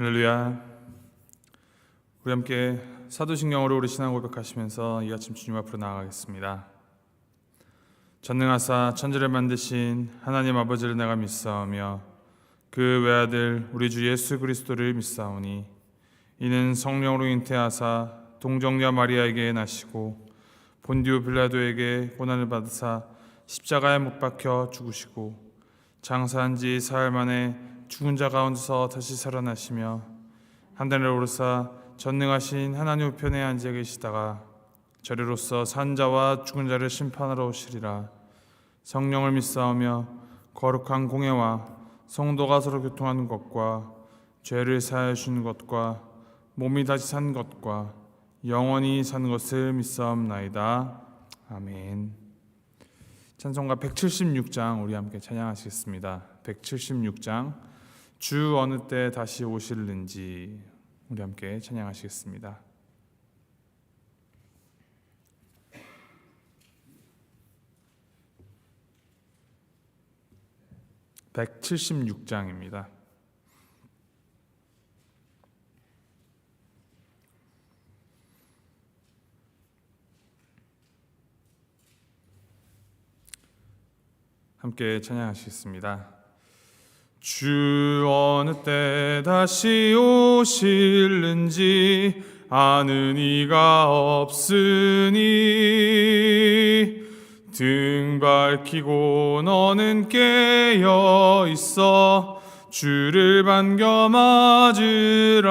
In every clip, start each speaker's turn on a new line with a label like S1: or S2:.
S1: 할렐루야. 우리 함께 사도신경으로 우리 신앙 고백하시면서 이 아침 주님 앞으로 나아가겠습니다. 전능하사 천지를 만드신 하나님 아버지를 내가 믿사오며 그 외아들 우리 주 예수 그리스도를 믿사오니 이는 성령으로 잉태하사 동정녀 마리아에게 나시고 본디오 빌라도에게 고난을 받으사 십자가에 못 박혀 죽으시고 장사한 지 사흘 만에 죽은 자 가운데서 다시 살아나시며 하늘에 오르사 전능하신 하나님 우편에 앉아 계시다가 저리로서 산 자와 죽은 자를 심판하러 오시리라. 성령을 믿사오며 거룩한 공회와 성도가 서로 교통하는 것과 죄를 사하여 주는 것과 몸이 다시 산 것과 영원히 사는 것을 믿사옵나이다. 아멘. 찬송가 176장 우리 함께 찬양하시겠습니다. 176장 주 어느 때 다시 오실는지 우리 함께 찬양하시겠습니다. (176장입니다) 함께 찬양하시겠습니다. 주 어느 때 다시 오실는지 아는 이가 없으니 등 밝히고 너는 깨어 있어 주를 반겨 맞으라.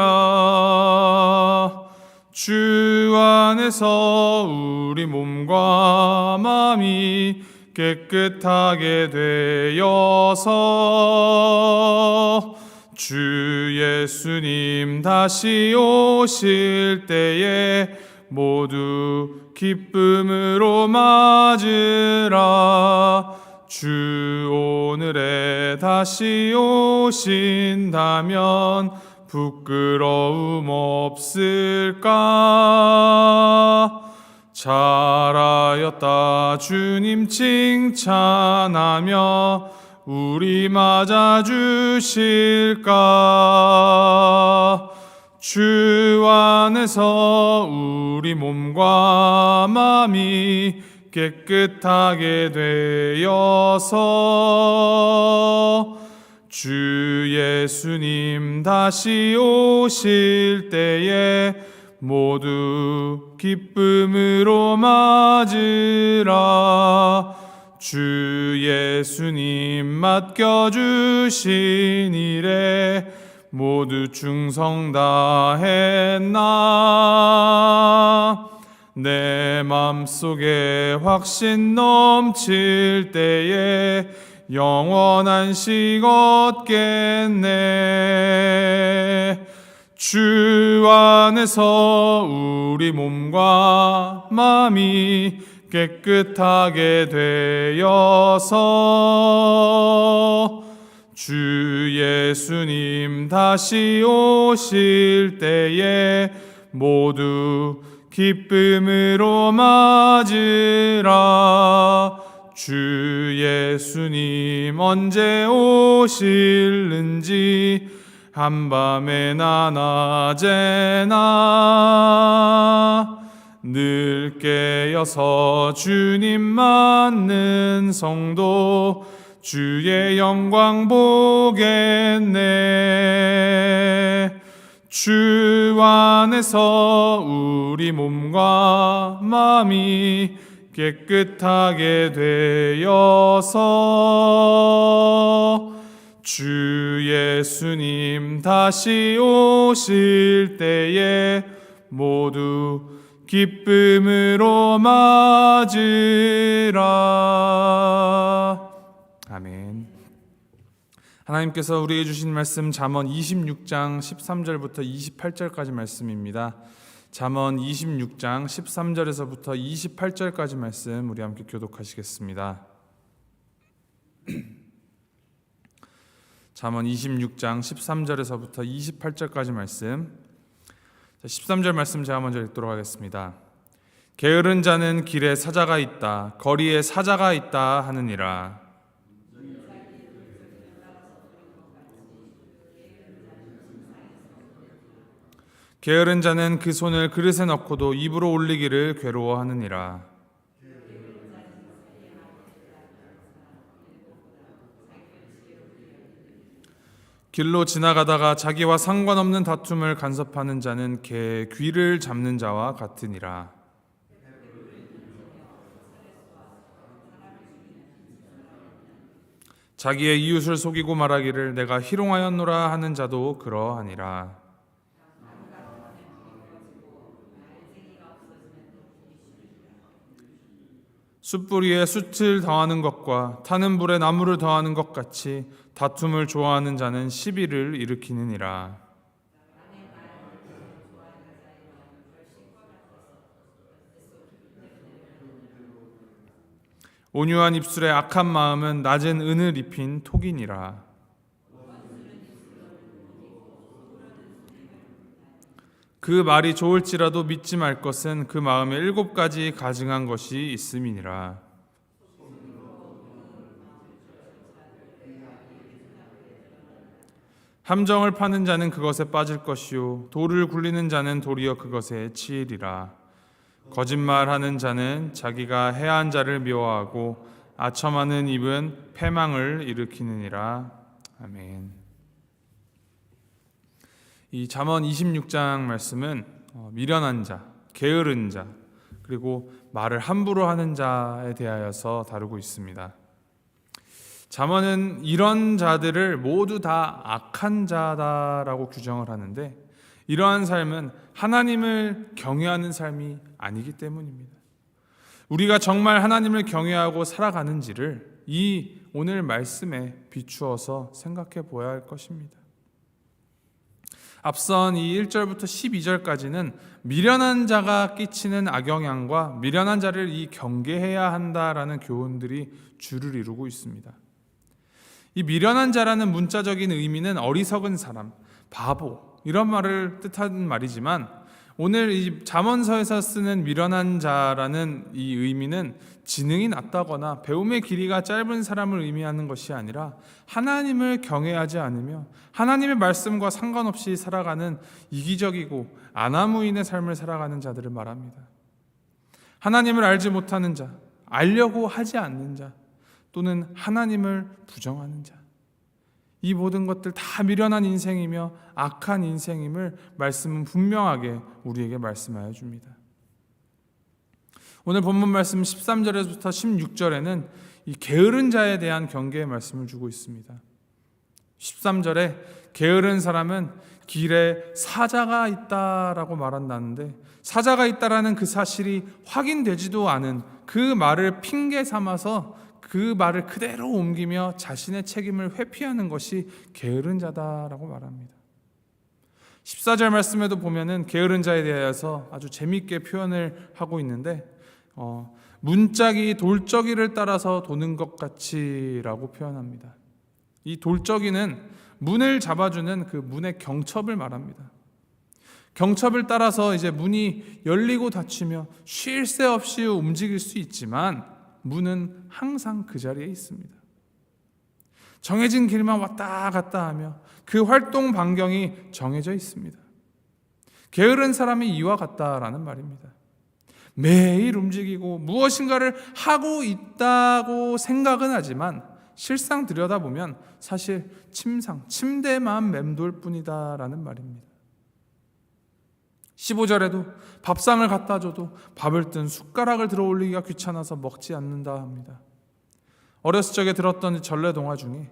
S1: 주 안에서 우리 몸과 마음이 깨끗하게 되어서 주 예수님 다시 오실 때에 모두 기쁨으로 맞으라. 주 오늘에 다시 오신다면 부끄러움 없을까? 잘하였다 주님 칭찬하며 우리 맞아주실까? 주 안에서 우리 몸과 마음이 깨끗하게 되어서 주 예수님 다시 오실 때에 모두 기쁨으로 맞으라. 주 예수님 맡겨주신 일에 모두 충성 다했나. 내 맘속에 확신 넘칠 때에 영원한 식 얻겠네. 주 안에서 우리 몸과 마음이 깨끗하게 되어서 주 예수님 다시 오실 때에 모두 기쁨으로 맞으라. 주 예수님 언제 오실는지 한밤에나 낮에나 늘 깨어서 주님 맞는 성도 주의 영광 보겠네. 주 안에서 우리 몸과 마음이 깨끗하게 되어서 주 예수님 다시 오실 때에 모두 기쁨으로 맞으라. 아멘. 하나님께서 우리에게 주신 말씀 잠언 26장 13절부터 28절까지 말씀입니다. 잠언 26장 13절에서부터 28절까지 말씀 우리 함께 교독하시겠습니다. 잠언 26장 13절에서부터 28절까지 말씀. 13절 말씀 제가 먼저 읽도록 하겠습니다. 게으른 자는 길에 사자가 있다, 거리에 사자가 있다 하느니라. 게으른 자는 그 손을 그릇에 넣고도 입으로 올리기를 괴로워하느니라. 길로 지나가다가 자기와 상관없는 다툼을 간섭하는 자는 개 귀를 잡는 자와 같으니라. 자기의 이웃을 속이고 말하기를 내가 희롱하였노라 하는 자도 그러하니라. 숯불위에 숯을 더하는 것과 타는 불에 나무를 더하는 것 같이 다툼을 좋아하는 자는 시비를 일으키느니라. 온유한 입술에 악한 마음은 낮은 은을 입힌 톡이니라. 그 말이 좋을지라도 믿지 말 것은 그 마음에 7가지 가증한 것이 있음이니라. 함정을 파는 자는 그것에 빠질 것이요 돌을 굴리는 자는 도리어 그것에 치이리라. 거짓말하는 자는 자기가 해한 자를 미워하고 아첨하는 입은 패망을 일으키느니라. 아멘. 이 잠언 26장 말씀은 미련한 자, 게으른 자, 그리고 말을 함부로 하는 자에 대하여서 다루고 있습니다. 잠언은 이런 자들을 모두 다 악한 자다라고 규정을 하는데, 이러한 삶은 하나님을 경외하는 삶이 아니기 때문입니다. 우리가 정말 하나님을 경외하고 살아가는지를 이 오늘 말씀에 비추어서 생각해 보아야 할 것입니다. 앞선 이 1절부터 12절까지는 미련한 자가 끼치는 악영향과 미련한 자를 경계해야 한다라는 교훈들이 주를 이루고 있습니다. 이 미련한 자라는 문자적인 의미는 어리석은 사람, 바보 이런 말을 뜻하는 말이지만, 오늘 이 잠언서에서 쓰는 미련한 자라는 이 의미는 지능이 낮다거나 배움의 길이가 짧은 사람을 의미하는 것이 아니라 하나님을 경외하지 않으며 하나님의 말씀과 상관없이 살아가는 이기적이고 아나무인의 삶을 살아가는 자들을 말합니다. 하나님을 알지 못하는 자, 알려고 하지 않는 자, 또는 하나님을 부정하는 자, 이 모든 것들 다 미련한 인생이며 악한 인생임을 말씀은 분명하게 우리에게 말씀하여 줍니다. 오늘 본문 말씀 13절에서부터 16절에는 이 게으른 자에 대한 경계의 말씀을 주고 있습니다. 13절에 게으른 사람은 길에 사자가 있다라고 말한다는데, 사자가 있다라는 그 사실이 확인되지도 않은 그 말을 핑계 삼아서 그 말을 그대로 옮기며 자신의 책임을 회피하는 것이 게으른 자다라고 말합니다. 14절 말씀에도 보면은 게으른 자에 대해서 아주 재미있게 표현을 하고 있는데, 문짝이 돌적이를 따라서 도는 것 같이라고 표현합니다. 이 돌적이는 문을 잡아주는 그 문의 경첩을 말합니다. 경첩을 따라서 이제 문이 열리고 닫히며 쉴 새 없이 움직일 수 있지만 문은 항상 그 자리에 있습니다. 정해진 길만 왔다 갔다 하며 그 활동 반경이 정해져 있습니다. 게으른 사람이 이와 같다라는 말입니다. 매일 움직이고 무엇인가를 하고 있다고 생각은 하지만 실상 들여다보면 사실 침대만 맴돌 뿐이다라는 말입니다. 15절에도 밥상을 갖다 줘도 밥을 뜬 숟가락을 들어 올리기가 귀찮아서 먹지 않는다 합니다. 어렸을 적에 들었던 전래 동화 중에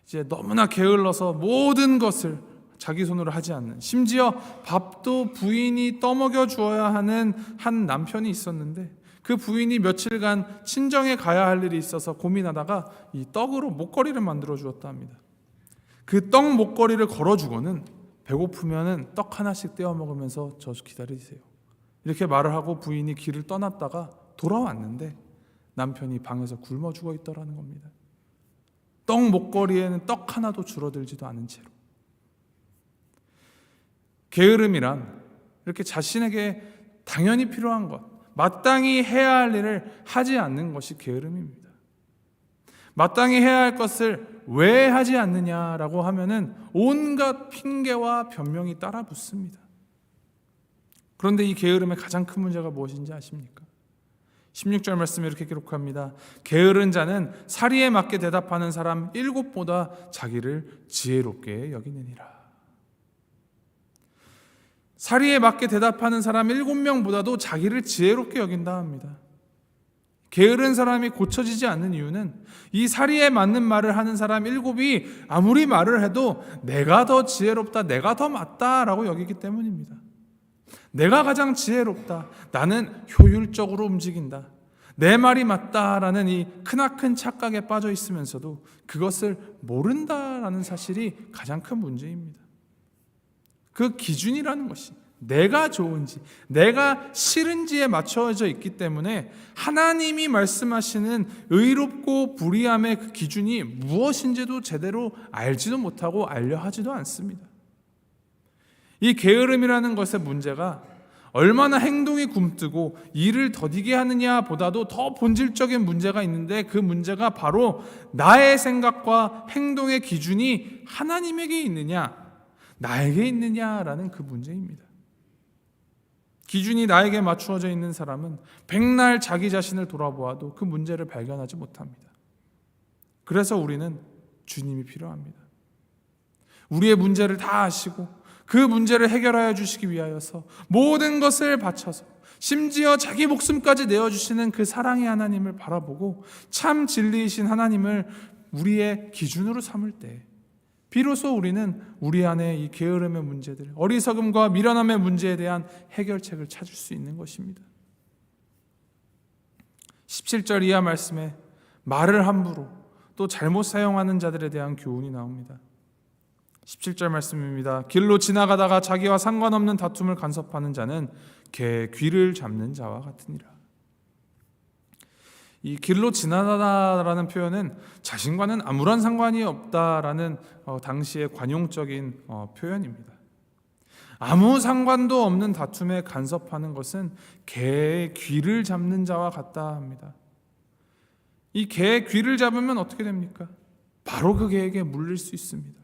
S1: 이제 너무나 게을러서 모든 것을 자기 손으로 하지 않는, 심지어 밥도 부인이 떠먹여 주어야 하는 한 남편이 있었는데, 그 부인이 며칠간 친정에 가야 할 일이 있어서 고민하다가 이 떡으로 목걸이를 만들어 주었다 합니다. 그 떡 목걸이를 걸어주고는 배고프면은 떡 하나씩 떼어 먹으면서 저 기다리세요, 이렇게 말을 하고 부인이 길을 떠났다가 돌아왔는데 남편이 방에서 굶어 죽어 있더라는 겁니다. 떡 목걸이에는 떡 하나도 줄어들지도 않은 채로. 게으름이란 이렇게 자신에게 당연히 필요한 것, 마땅히 해야 할 일을 하지 않는 것이 게으름입니다. 마땅히 해야 할 것을 왜 하지 않느냐라고 하면은 온갖 핑계와 변명이 따라 붙습니다. 그런데 이 게으름의 가장 큰 문제가 무엇인지 아십니까? 16절 말씀에 이렇게 기록합니다. 게으른 자는 사리에 맞게 대답하는 사람 7보다 자기를 지혜롭게 여기느니라. 사리에 맞게 대답하는 사람 7명보다도 자기를 지혜롭게 여긴다 합니다. 게으른 사람이 고쳐지지 않는 이유는 이 사리에 맞는 말을 하는 사람 7이 아무리 말을 해도 내가 더 지혜롭다, 내가 더 맞다라고 여기기 때문입니다. 내가 가장 지혜롭다, 나는 효율적으로 움직인다, 내 말이 맞다라는 이 크나큰 착각에 빠져 있으면서도 그것을 모른다라는 사실이 가장 큰 문제입니다. 그 기준이라는 것이 내가 좋은지 내가 싫은지에 맞춰져 있기 때문에 하나님이 말씀하시는 의롭고 불의함의 그 기준이 무엇인지도 제대로 알지도 못하고 알려 하지도 않습니다. 이 게으름이라는 것의 문제가 얼마나 행동이 굼뜨고 일을 더디게 하느냐 보다도 더 본질적인 문제가 있는데, 그 문제가 바로 나의 생각과 행동의 기준이 하나님에게 있느냐 나에게 있느냐라는 그 문제입니다. 기준이 나에게 맞추어져 있는 사람은 백날 자기 자신을 돌아보아도 그 문제를 발견하지 못합니다. 그래서 우리는 주님이 필요합니다. 우리의 문제를 다 아시고 그 문제를 해결하여 주시기 위하여서 모든 것을 바쳐서 심지어 자기 목숨까지 내어주시는 그 사랑의 하나님을 바라보고 참 진리이신 하나님을 우리의 기준으로 삼을 때 비로소 우리는 우리 안에 이 게으름의 문제들, 어리석음과 미련함의 문제에 대한 해결책을 찾을 수 있는 것입니다. 17절 이하 말씀에 말을 함부로 또 잘못 사용하는 자들에 대한 교훈이 나옵니다. 17절 말씀입니다. 길로 지나가다가 자기와 상관없는 다툼을 간섭하는 자는 개 귀를 잡는 자와 같으니라. 이 길로 지나다라는 표현은 자신과는 아무런 상관이 없다라는 당시의 관용적인 표현입니다. 아무 상관도 없는 다툼에 간섭하는 것은 개의 귀를 잡는 자와 같다 합니다. 이 개의 귀를 잡으면 어떻게 됩니까? 바로 그 개에게 물릴 수 있습니다.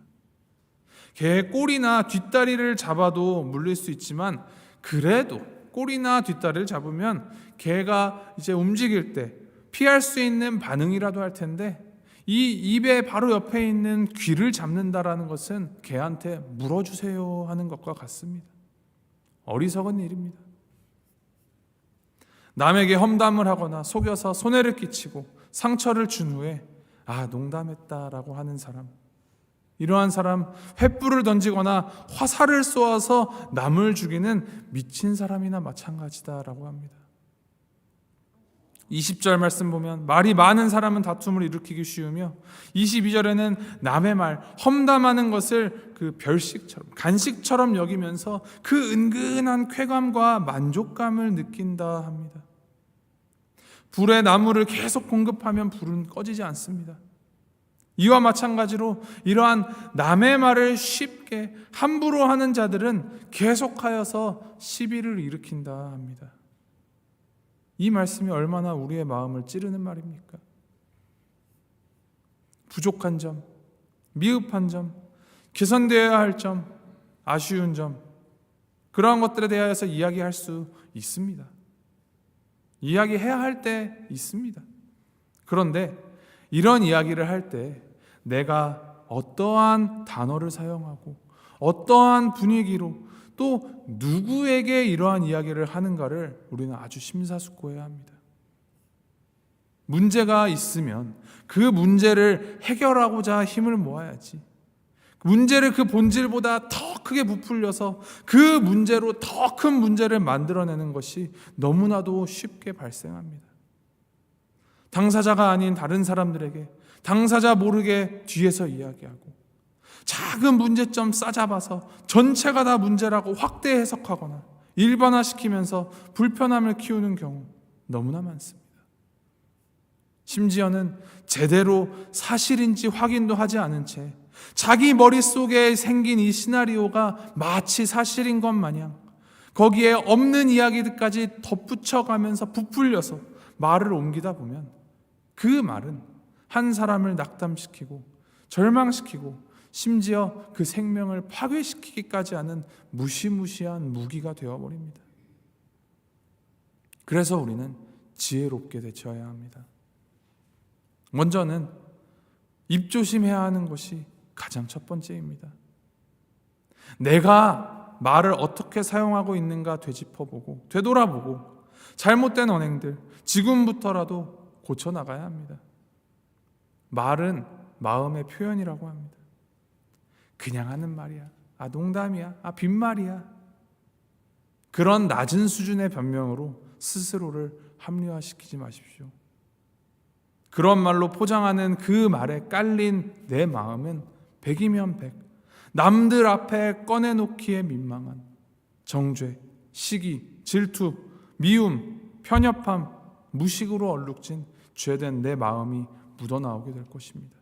S1: 개의 꼬리나 뒷다리를 잡아도 물릴 수 있지만, 그래도 꼬리나 뒷다리를 잡으면 개가 이제 움직일 때 피할 수 있는 반응이라도 할 텐데, 이 입의 바로 옆에 있는 귀를 잡는다라는 것은 개한테 물어주세요 하는 것과 같습니다. 어리석은 일입니다. 남에게 험담을 하거나 속여서 손해를 끼치고 상처를 준 후에 농담했다라고 하는 사람, 이러한 사람 횃불을 던지거나 화살을 쏘아서 남을 죽이는 미친 사람이나 마찬가지다라고 합니다. 20절 말씀 보면 말이 많은 사람은 다툼을 일으키기 쉬우며, 22절에는 남의 말, 험담하는 것을 그 별식처럼 간식처럼 여기면서 그 은근한 쾌감과 만족감을 느낀다 합니다. 불에 나무를 계속 공급하면 불은 꺼지지 않습니다. 이와 마찬가지로 이러한 남의 말을 쉽게 함부로 하는 자들은 계속하여서 시비를 일으킨다 합니다. 이 말씀이 얼마나 우리의 마음을 찌르는 말입니까? 부족한 점, 미흡한 점, 개선되어야 할 점, 아쉬운 점, 그러한 것들에 대하여서 이야기할 수 있습니다. 이야기해야 할 때 있습니다. 그런데 이런 이야기를 할 때 내가 어떠한 단어를 사용하고 어떠한 분위기로 또 누구에게 이러한 이야기를 하는가를 우리는 아주 심사숙고해야 합니다. 문제가 있으면 그 문제를 해결하고자 힘을 모아야지, 문제를 그 본질보다 더 크게 부풀려서 그 문제로 더 큰 문제를 만들어내는 것이 너무나도 쉽게 발생합니다. 당사자가 아닌 다른 사람들에게 당사자 모르게 뒤에서 이야기하고 작은 문제점 싸잡아서 전체가 다 문제라고 확대 해석하거나 일반화시키면서 불편함을 키우는 경우 너무나 많습니다. 심지어는 제대로 사실인지 확인도 하지 않은 채 자기 머릿속에 생긴 이 시나리오가 마치 사실인 것 마냥 거기에 없는 이야기들까지 덧붙여가면서 부풀려서 말을 옮기다 보면 그 말은 한 사람을 낙담시키고 절망시키고 심지어 그 생명을 파괴시키기까지 하는 무시무시한 무기가 되어버립니다. 그래서 우리는 지혜롭게 대처해야 합니다. 먼저는 입조심해야 하는 것이 가장 첫 번째입니다. 내가 말을 어떻게 사용하고 있는가 되짚어보고 되돌아보고 잘못된 언행들 지금부터라도 고쳐나가야 합니다. 말은 마음의 표현이라고 합니다. 그냥 하는 말이야, 농담이야, 빈말이야, 그런 낮은 수준의 변명으로 스스로를 합리화시키지 마십시오. 그런 말로 포장하는 그 말에 깔린 내 마음은 백이면 백, 남들 앞에 꺼내놓기에 민망한 정죄, 시기, 질투, 미움, 편협함, 무식으로 얼룩진 죄된 내 마음이 묻어나오게 될 것입니다.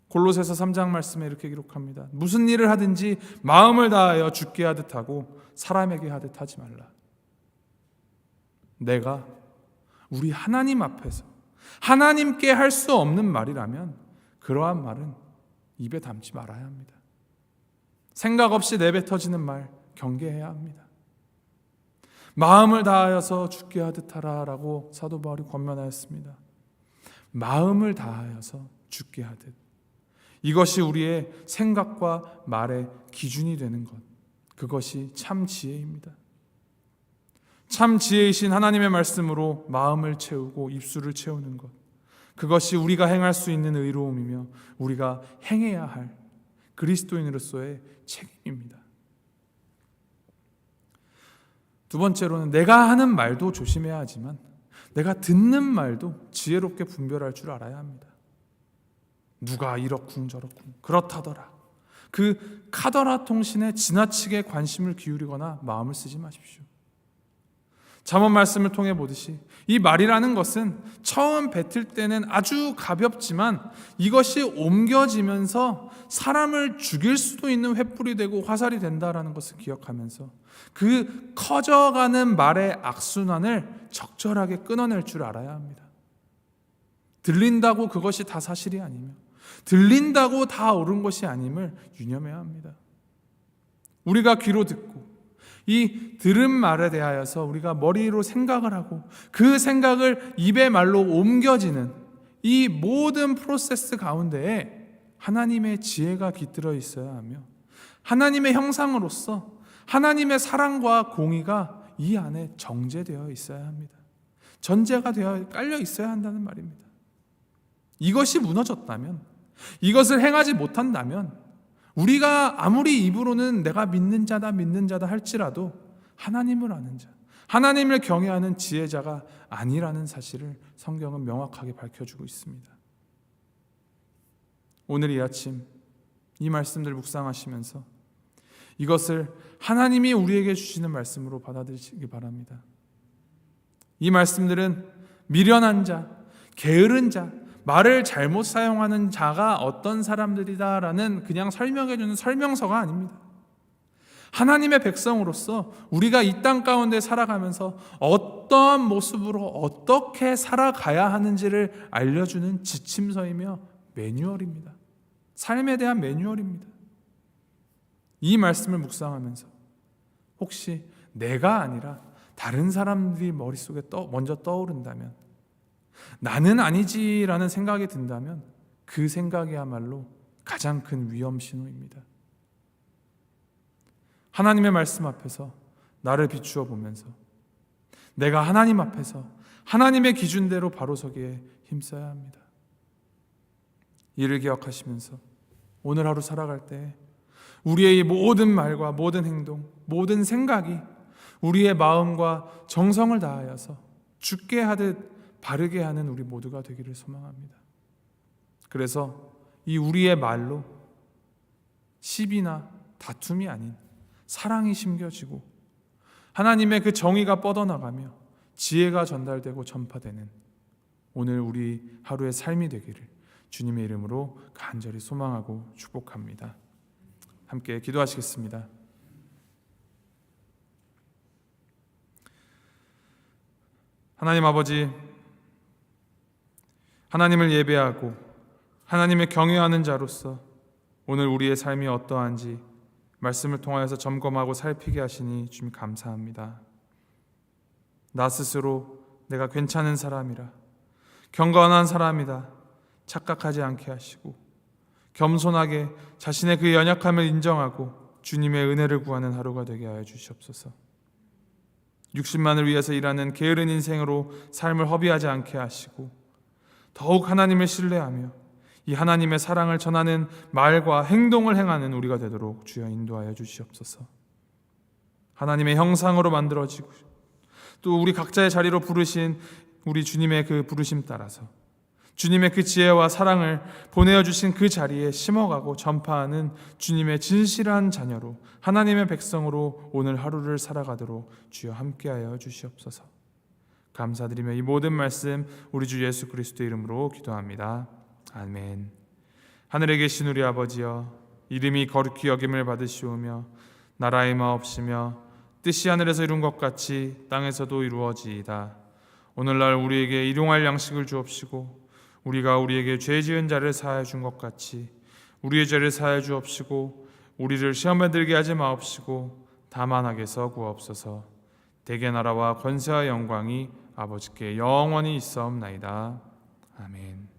S1: 골로새서 3장 말씀에 이렇게 기록합니다. 무슨 일을 하든지 마음을 다하여 주께 하듯 하고 사람에게 하듯 하지 말라. 내가 우리 하나님 앞에서 하나님께 할 수 없는 말이라면 그러한 말은 입에 담지 말아야 합니다. 생각 없이 내뱉어지는 말 경계해야 합니다. 마음을 다하여서 주께 하듯 하라라고 사도 바울이 권면하였습니다. 마음을 다하여서 주께 하듯, 이것이 우리의 생각과 말의 기준이 되는 것, 그것이 참 지혜입니다. 참 지혜이신 하나님의 말씀으로 마음을 채우고 입술을 채우는 것, 그것이 우리가 행할 수 있는 의로움이며 우리가 행해야 할 그리스도인으로서의 책임입니다. 두 번째로는 내가 하는 말도 조심해야 하지만 내가 듣는 말도 지혜롭게 분별할 줄 알아야 합니다. 누가 이렇쿵 저렇쿵 그렇다더라, 그 카더라 통신에 지나치게 관심을 기울이거나 마음을 쓰지 마십시오. 잠언 말씀을 통해 보듯이 이 말이라는 것은 처음 뱉을 때는 아주 가볍지만 이것이 옮겨지면서 사람을 죽일 수도 있는 횃불이 되고 화살이 된다라는 것을 기억하면서 그 커져가는 말의 악순환을 적절하게 끊어낼 줄 알아야 합니다. 들린다고 그것이 다 사실이 아니며 들린다고 다 옳은 것이 아님을 유념해야 합니다. 우리가 귀로 듣고 이 들은 말에 대하여서 우리가 머리로 생각을 하고 그 생각을 입의 말로 옮겨지는 이 모든 프로세스 가운데에 하나님의 지혜가 깃들어 있어야 하며 하나님의 형상으로서 하나님의 사랑과 공의가 이 안에 정제되어 있어야 합니다. 전제가 되어 깔려 있어야 한다는 말입니다. 이것이 무너졌다면, 이것을 행하지 못한다면 우리가 아무리 입으로는 내가 믿는 자다 할지라도 하나님을 아는 자, 하나님을 경외하는 지혜자가 아니라는 사실을 성경은 명확하게 밝혀주고 있습니다. 오늘 이 아침 이 말씀들 묵상하시면서 이것을 하나님이 우리에게 주시는 말씀으로 받아들이시기 바랍니다. 이 말씀들은 미련한 자, 게으른 자, 말을 잘못 사용하는 자가 어떤 사람들이다라는 그냥 설명해주는 설명서가 아닙니다. 하나님의 백성으로서 우리가 이 땅 가운데 살아가면서 어떠한 모습으로 어떻게 살아가야 하는지를 알려주는 지침서이며 매뉴얼입니다. 삶에 대한 매뉴얼입니다. 이 말씀을 묵상하면서 혹시 내가 아니라 다른 사람들이 머릿속에 먼저 떠오른다면, 나는 아니지라는 생각이 든다면 그 생각이야말로 가장 큰 위험 신호입니다. 하나님의 말씀 앞에서 나를 비추어 보면서 내가 하나님 앞에서 하나님의 기준대로 바로 서기에 힘써야 합니다. 이를 기억하시면서 오늘 하루 살아갈 때 우리의 모든 말과 모든 행동, 모든 생각이 우리의 마음과 정성을 다하여서 죽게 하듯 바르게 하는 우리 모두가 되기를 소망합니다. 그래서 이 우리의 말로 시비나 다툼이 아닌 사랑이 심겨지고 하나님의 그 정의가 뻗어나가며 지혜가 전달되고 전파되는 오늘 우리 하루의 삶이 되기를 주님의 이름으로 간절히 소망하고 축복합니다. 함께 기도하시겠습니다. 하나님 아버지, 하나님을 예배하고 하나님을 경외하는 자로서 오늘 우리의 삶이 어떠한지 말씀을 통하여서 점검하고 살피게 하시니 주님 감사합니다. 나 스스로 내가 괜찮은 사람이라, 경건한 사람이다 착각하지 않게 하시고 겸손하게 자신의 그 연약함을 인정하고 주님의 은혜를 구하는 하루가 되게 하여 주시옵소서. 육신만을 위해서 일하는 게으른 인생으로 삶을 허비하지 않게 하시고 더욱 하나님을 신뢰하며 이 하나님의 사랑을 전하는 말과 행동을 행하는 우리가 되도록 주여 인도하여 주시옵소서. 하나님의 형상으로 만들어지고 또 우리 각자의 자리로 부르신 우리 주님의 그 부르심 따라서 주님의 그 지혜와 사랑을 보내어 주신 그 자리에 심어가고 전파하는 주님의 진실한 자녀로 하나님의 백성으로 오늘 하루를 살아가도록 주여 함께하여 주시옵소서. 감사드리며 이 모든 말씀 우리 주 예수 그리스도의 이름으로 기도합니다. 아멘. 하늘에 계신 우리 아버지여, 이름이 거룩히 여김을 받으시오며 나라의 마옵시며 뜻이 하늘에서 이룬 것 같이 땅에서도 이루어지이다. 오늘날 우리에게 일용할 양식을 주옵시고 우리가 우리에게 죄 지은 자를 사하여 준 것 같이 우리의 죄를 사하여 주옵시고 우리를 시험에 들게 하지 마옵시고 다만 악에서 구하옵소서. 대개 나라와 권세와 영광이 아버지께 영원히 있사옵나이다. 아멘.